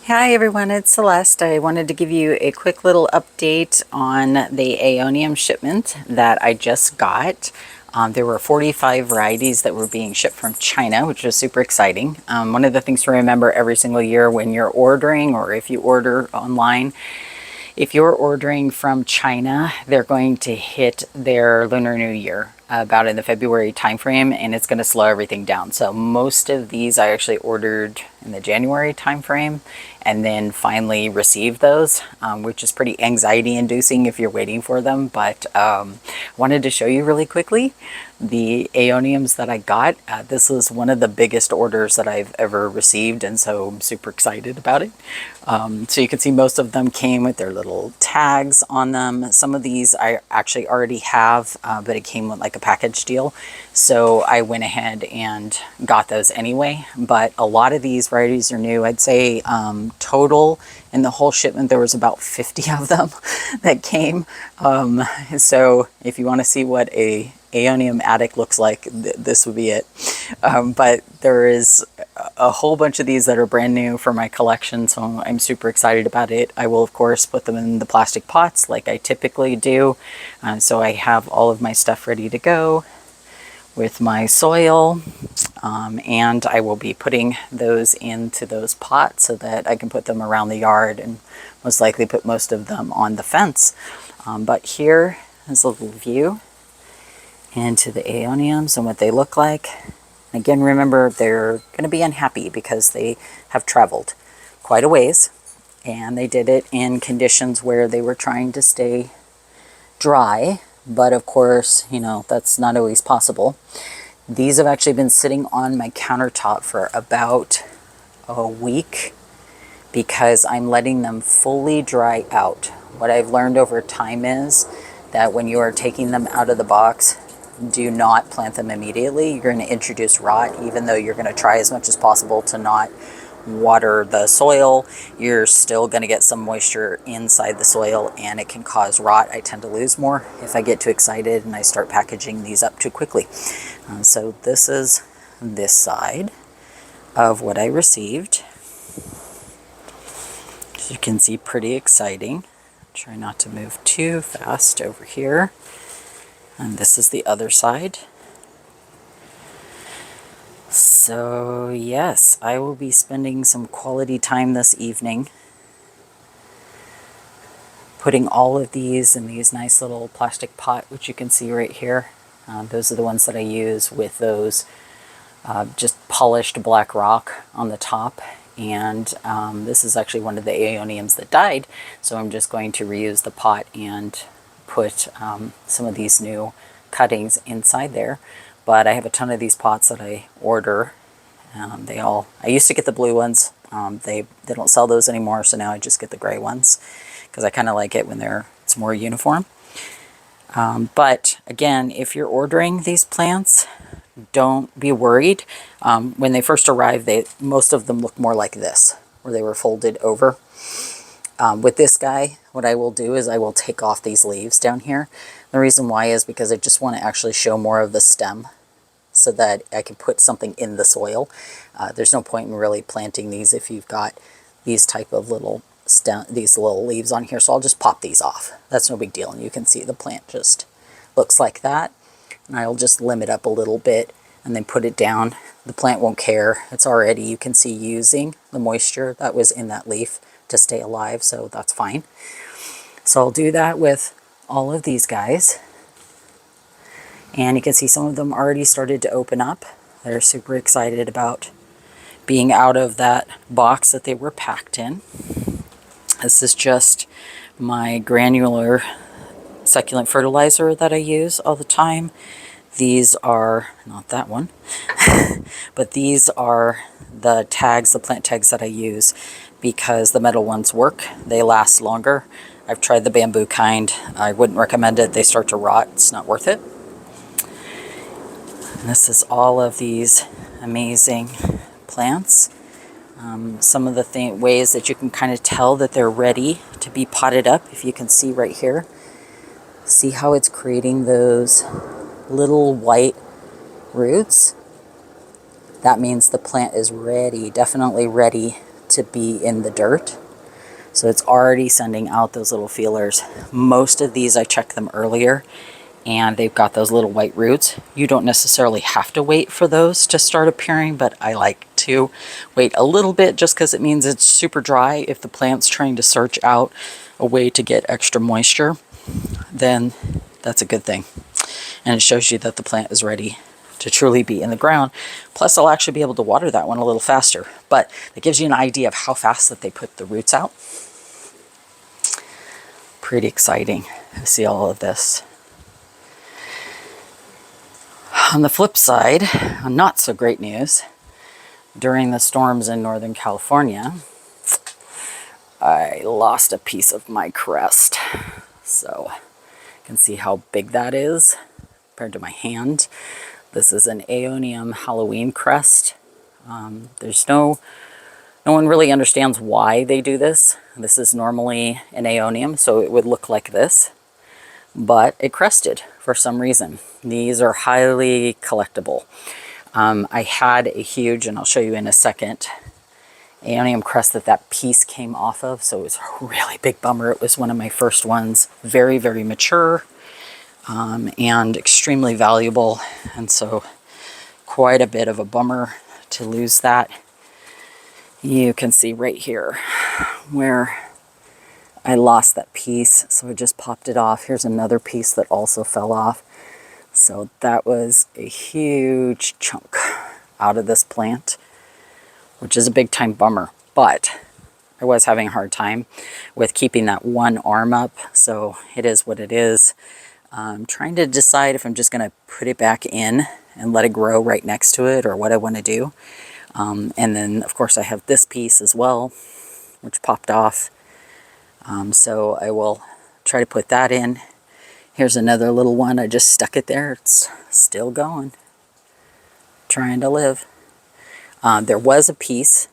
Hi everyone, it's Celeste. I wanted to give you a quick little update on the Aeonium shipment that I just got. There were 45 varieties that were being shipped from China, which was super exciting. One of the things to remember every single year when you're ordering, or if you order online, if you're ordering from China, they're going to hit their Lunar New Year about in the February timeframe, and it's going to slow everything down. So most of these I actually ordered in the January timeframe and then finally received those, which is pretty anxiety inducing if you're waiting for them. But wanted to show you really quickly the aeoniums that I got. This was one of the biggest orders that I've ever received, and so I'm super excited about it. So you can see most of them came with their little tags on them. Some of these I actually already have, but it came with like a package deal. So I went ahead and got those anyway. But a lot of these varieties are new. I'd say total in the whole shipment there was about 50 of them that came. So if you want to see what a aeonium attic looks like, this would be it. But there is a whole bunch of these that are brand new for my collection, so I'm super excited about it. I will of course put them in the plastic pots like I typically do, so I have all of my stuff ready to go with my soil, and I will be putting those into those pots so that I can put them around the yard and most likely put most of them on the fence. But here is a little view into the aeoniums and what they look like. Again, remember they're going to be unhappy because they have traveled quite a ways, and they did it in conditions where they were trying to stay dry, but of course, you know, that's not always possible. These have actually been sitting on my countertop for about a week because I'm letting them fully dry out. What I've learned over time is that when you are taking them out of the box, do not plant them immediately. You're going to introduce rot, even though you're going to try as much as possible to not water the soil. You're still going to get some moisture inside the soil, and it can cause rot. I tend to lose more if I get too excited and I start packaging these up too quickly. So this is this side of what I received. As you can see, pretty exciting. Try not to move too fast over here. And this is the other side. So yes, I will be spending some quality time this evening putting all of these in these nice little plastic pot, which you can see right here. Those are the ones that I use with those just polished black rock on the top. And this is actually one of the aeoniums that died, so I'm just going to reuse the pot and put some of these new cuttings inside there. But I have a ton of these pots that I order. I used to get the blue ones. They don't sell those anymore, so now I just get the gray ones because I kind of like it when it's more uniform. But again, if you're ordering these plants, don't be worried. When they first arrive, most of them look more like this, where they were folded over. With this guy, what I will do is I will take off these leaves down here. The reason why is because I just want to actually show more of the stem so that I can put something in the soil. There's no point in really planting these if you've got these type of little these little leaves on here. So I'll just pop these off. That's no big deal. And you can see the plant just looks like that. And I'll just limit up a little bit and then put it down. The plant won't care. It's already, you can see, using the moisture that was in that leaf to stay alive, so that's fine. So I'll do that with all of these guys. And you can see some of them already started to open up. They're super excited about being out of that box that they were packed in. This is just my granular succulent fertilizer that I use all the time. These are, not that one, but these are the tags, the plant tags that I use because the metal ones work. They last longer. I've tried the bamboo kind. I wouldn't recommend it. They start to rot. It's not worth it. And this is all of these amazing plants. Some of the ways that you can kind of tell that they're ready to be potted up, if you can see right here. See how it's creating those little white roots? That means the plant is ready, definitely ready to be in the dirt. So it's already sending out those little feelers. Most of these, I checked them earlier, and they've got those little white roots. You don't necessarily have to wait for those to start appearing, but I like to wait a little bit just because it means it's super dry. If the plant's trying to search out a way to get extra moisture, then that's a good thing. And it shows you that the plant is ready to truly be in the ground. Plus, I'll actually be able to water that one a little faster. But it gives you an idea of how fast that they put the roots out. Pretty exciting to see all of this. On the flip side, not so great news. During the storms in Northern California, I lost a piece of my crest. So you can see how big that is compared to my hand. This is an Aeonium Halloween crest. There's no one really understands why they do this. This is normally an aeonium, so it would look like this, but it crested for some reason. These are highly collectible. I had a huge, and I'll show you in a second, aeonium crest that piece came off of, so it was a really big bummer. It was one of my first ones, very, very mature, and extremely valuable, and so quite a bit of a bummer to lose that. You can see right here where I lost that piece, so it just popped it off. Here's another piece that also fell off. So that was a huge chunk out of this plant, which is a big time bummer. But I was having a hard time with keeping that one arm up, so it is what it is. I'm trying to decide if I'm just going to put it back in and let it grow right next to it, or what I want to do. And then, of course, I have this piece as well, which popped off. So I will try to put that in. Here's another little one. I just stuck it there. It's still going. Trying to live. There was a piece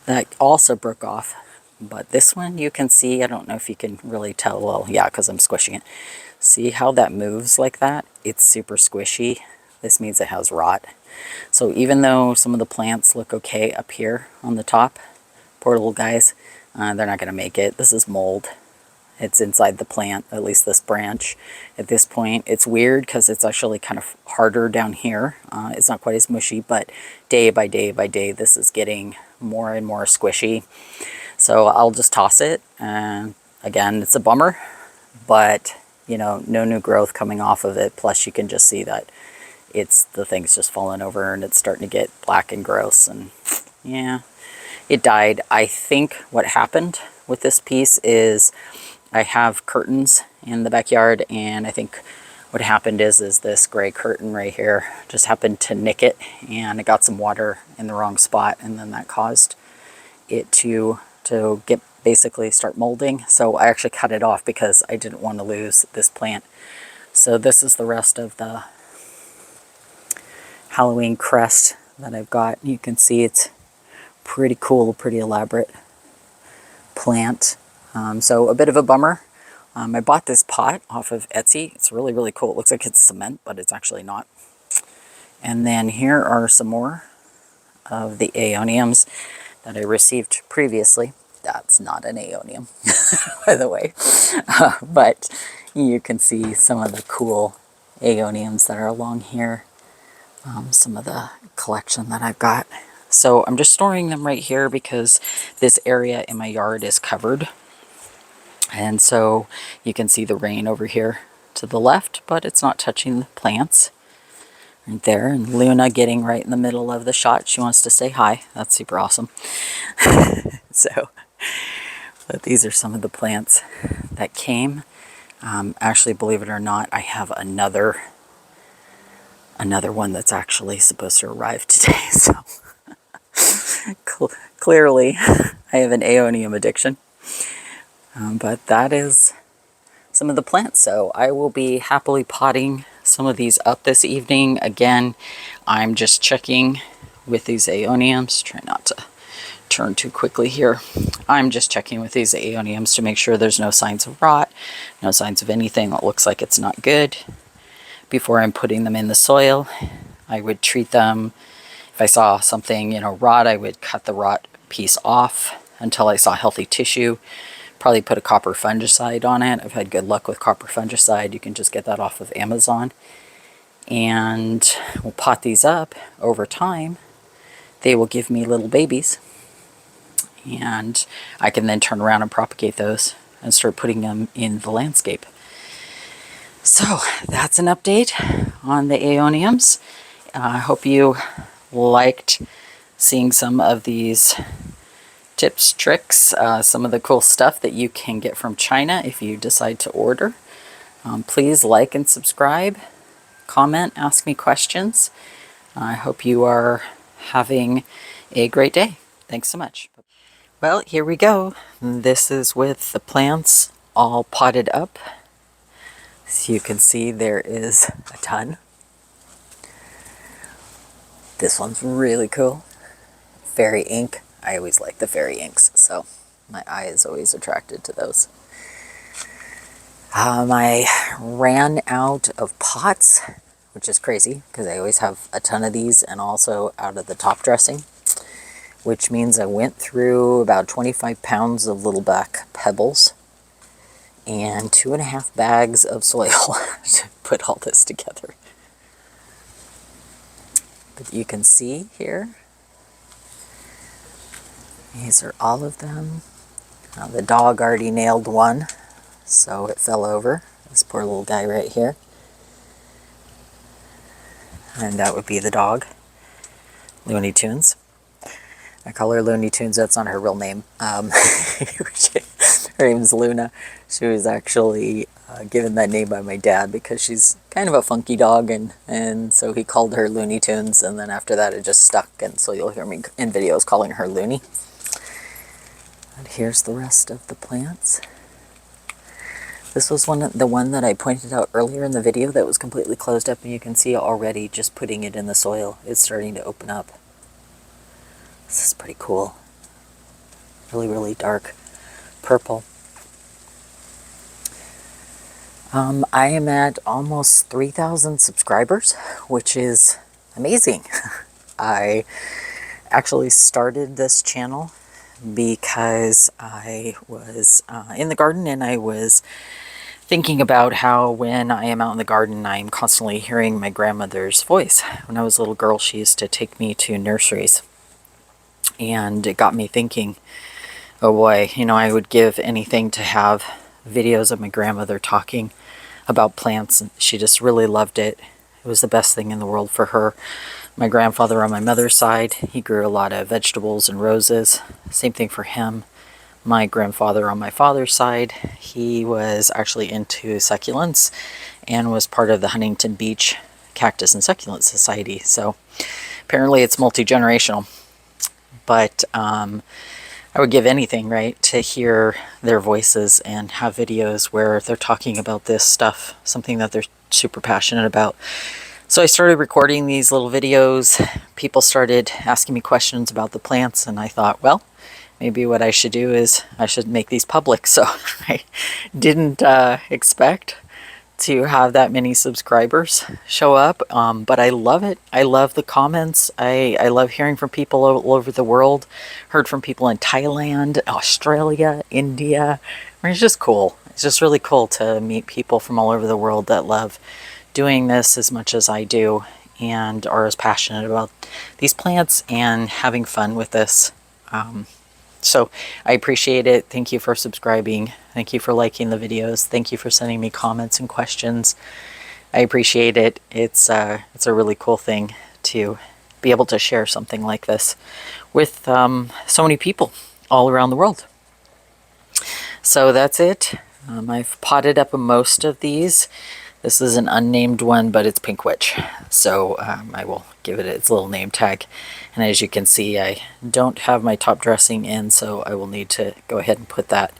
that also broke off. But this one you can see, I don't know if you can really tell. Well, yeah, because I'm squishing it. See how that moves like that? It's super squishy. This means it has rot. So even though some of the plants look okay up here on the top, poor little guys, they're not going to make it. This is mold. It's inside the plant, at least this branch. At this point, it's weird because it's actually kind of harder down here. It's not quite as mushy, but day by day by day, this is getting more and more squishy. So I'll just toss it. And again, it's a bummer, but you know, no new growth coming off of it. Plus you can just see that the thing's just falling over and it's starting to get black and gross, and yeah, it died. I think what happened with this piece is I have curtains in the backyard, and I think what happened is this gray curtain right here just happened to nick it, and it got some water in the wrong spot, and then that caused it to get basically start molding. So I actually cut it off because I didn't want to lose this plant. So this is the rest of the Halloween crest that I've got. You can see it's pretty cool, pretty elaborate plant. So a bit of a bummer. I bought this pot off of Etsy. It's really, really cool. It looks like it's cement, but it's actually not. And then here are some more of the aeoniums that I received previously. That's not an aeonium, by the way. But you can see some of the cool aeoniums that are along here. Some of the collection that I've got. So I'm just storing them right here because this area in my yard is covered. And so you can see the rain over here to the left, but it's not touching the plants right there. And Luna getting right in the middle of the shot. She wants to say hi. That's super awesome. So, but these are some of the plants that came. Actually, believe it or not, I have another one that's actually supposed to arrive today. So clearly I have an aeonium addiction. But that is some of the plants. So I will be happily potting some of these up this evening. Again, I'm just checking with these aeoniums. Try not to turn too quickly here. I'm just checking with these aeoniums to make sure there's no signs of rot, no signs of anything that looks like it's not good. Before I'm putting them in the soil, I would treat them If I saw something, rot, I would cut the rot piece off until I saw healthy tissue. Probably put a copper fungicide on it. I've had good luck with copper fungicide. You can just get that off of Amazon. And we'll pot these up over time. They will give me little babies. And I can then turn around and propagate those and start putting them in the landscape. So that's an update on the aeoniums. I hope you liked seeing some of these tips, tricks, some of the cool stuff that you can get from China if you decide to order. Please like and subscribe, comment, ask me questions. I hope you are having a great day. Thanks so much. Well, here we go. This is with the plants all potted up. As you can see, there is a ton. This one's really cool. Fairy ink. I always like the fairy inks, so my eye is always attracted to those. I ran out of pots, which is crazy because I always have a ton of these, and also out of the top dressing, which means I went through about 25 pounds of little black pebbles and 2.5 bags of soil to put all this together. But you can see here, these are all of them. The dog already nailed one, so it fell over. This poor little guy right here. And that would be the dog, Looney Tunes. I call her Looney Tunes, that's not her real name. Her name's Luna. She was actually given that name by my dad because she's kind of a funky dog, and so he called her Looney Tunes, and then after that it just stuck, and so you'll hear me in videos calling her Looney. And here's the rest of the plants. This was the one that I pointed out earlier in the video that was completely closed up, and you can see already just putting it in the soil, it's starting to open up. This is pretty cool. Really, really dark purple. I am at almost 3,000 subscribers, which is amazing. I actually started this channel because I was in the garden, and I was thinking about how when I am out in the garden, I'm constantly hearing my grandmother's voice. When I was a little girl, she used to take me to nurseries, and it got me thinking, oh boy, I would give anything to have videos of my grandmother talking about plants. She just really loved it. It was the best thing in the world for her. My grandfather on my mother's side, he grew a lot of vegetables and roses. Same thing for him. My grandfather on my father's side, he was actually into succulents and was part of the Huntington Beach Cactus and Succulent Society. So apparently it's multi-generational. But I would give anything, right, to hear their voices and have videos where they're talking about this stuff, something that they're super passionate about. So I started recording these little videos. People started asking me questions about the plants, and I thought, well, maybe what I should do is I should make these public. So I didn't expect to have that many subscribers show up, but I love it. I love the comments. I love hearing from people all over the world. Heard from people in Thailand, Australia, India. It's just cool. It's just really cool to meet people from all over the world that love doing this as much as I do and are as passionate about these plants and having fun with this. So I appreciate it. Thank you for subscribing. Thank you for liking the videos. Thank you for sending me comments and questions. I appreciate it. It's a really cool thing to be able to share something like this with so many people all around the world. So that's it. I've potted up most of these. This is an unnamed one, but it's Pink Witch. So I will give it its little name tag. And as you can see, I don't have my top dressing in, so I will need to go ahead and put that,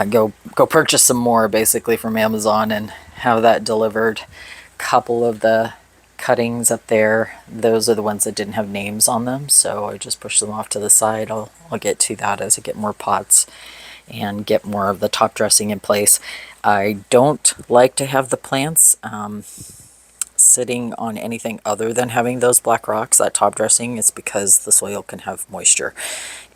go purchase some more basically from Amazon and have that delivered. Couple of the cuttings up there, those are the ones that didn't have names on them, so I just pushed them off to the side. I'll get to that as I get more pots and get more of the top dressing in place. I don't like to have the plants sitting on anything other than having those black rocks, that top dressing, it's because the soil can have moisture.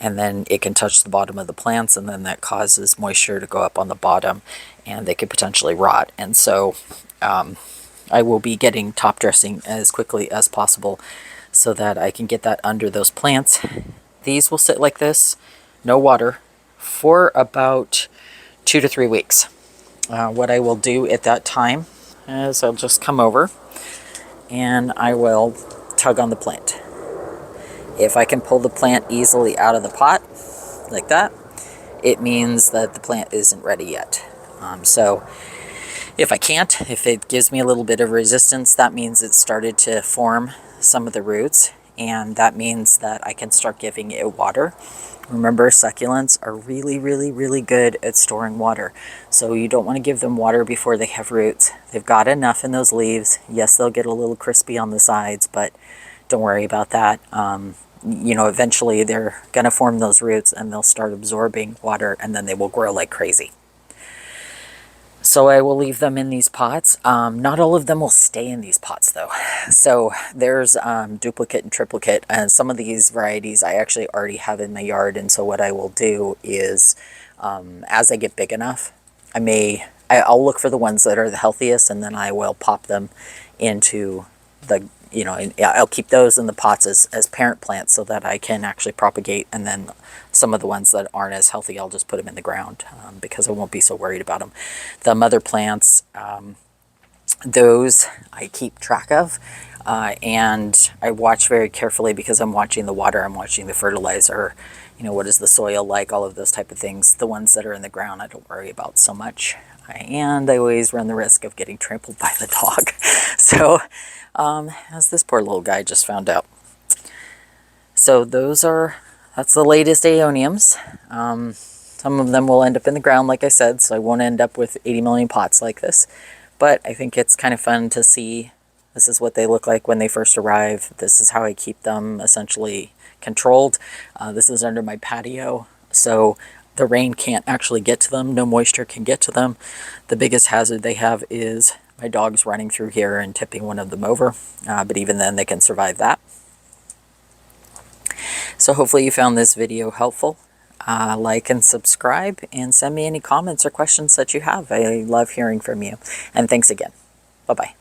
And then it can touch the bottom of the plants, and then that causes moisture to go up on the bottom, and they could potentially rot. And so I will be getting top dressing as quickly as possible so that I can get that under those plants. These will sit like this, no water, for about 2 to 3 weeks. What I will do at that time is I'll just come over and I will tug on the plant. If I can pull the plant easily out of the pot, like that, it means that the plant isn't ready yet. So if I can't, if it gives me a little bit of resistance, that means it started to form some of the roots, and that means that I can start giving it water. Remember, succulents are really, really, really good at storing water. So you don't want to give them water before they have roots. They've got enough in those leaves. Yes, they'll get a little crispy on the sides, but don't worry about that. You know, eventually they're going to form those roots and they'll start absorbing water, and then they will grow like crazy. So I will leave them in these pots. Not all of them will stay in these pots though. So there's duplicate and triplicate, and some of these varieties I actually already have in my yard. And so what I will do is, as I get big enough, I'll look for the ones that are the healthiest, and then I will pop them into the, you know, I'll keep those in the pots as parent plants so that I can actually propagate. And then some of the ones that aren't as healthy, I'll just put them in the ground because I won't be so worried about them. The mother plants, those I keep track of, and I watch very carefully because I'm watching the water, I'm watching the fertilizer, you know, what is the soil like, all of those type of things. The ones that are in the ground, I don't worry about so much. And I always run the risk of getting trampled by the dog. So, as this poor little guy just found out. So that's the latest aeoniums. Some of them will end up in the ground, like I said, so I won't end up with 80 million pots like this. But I think it's kind of fun to see. This is what they look like when they first arrive. This is how I keep them essentially controlled. This is under my patio, so the rain can't actually get to them. No moisture can get to them. The biggest hazard they have is my dogs running through here and tipping one of them over. But even then, they can survive that. So hopefully you found this video helpful. Like and subscribe, and send me any comments or questions that you have. I love hearing from you. And thanks again. Bye-bye.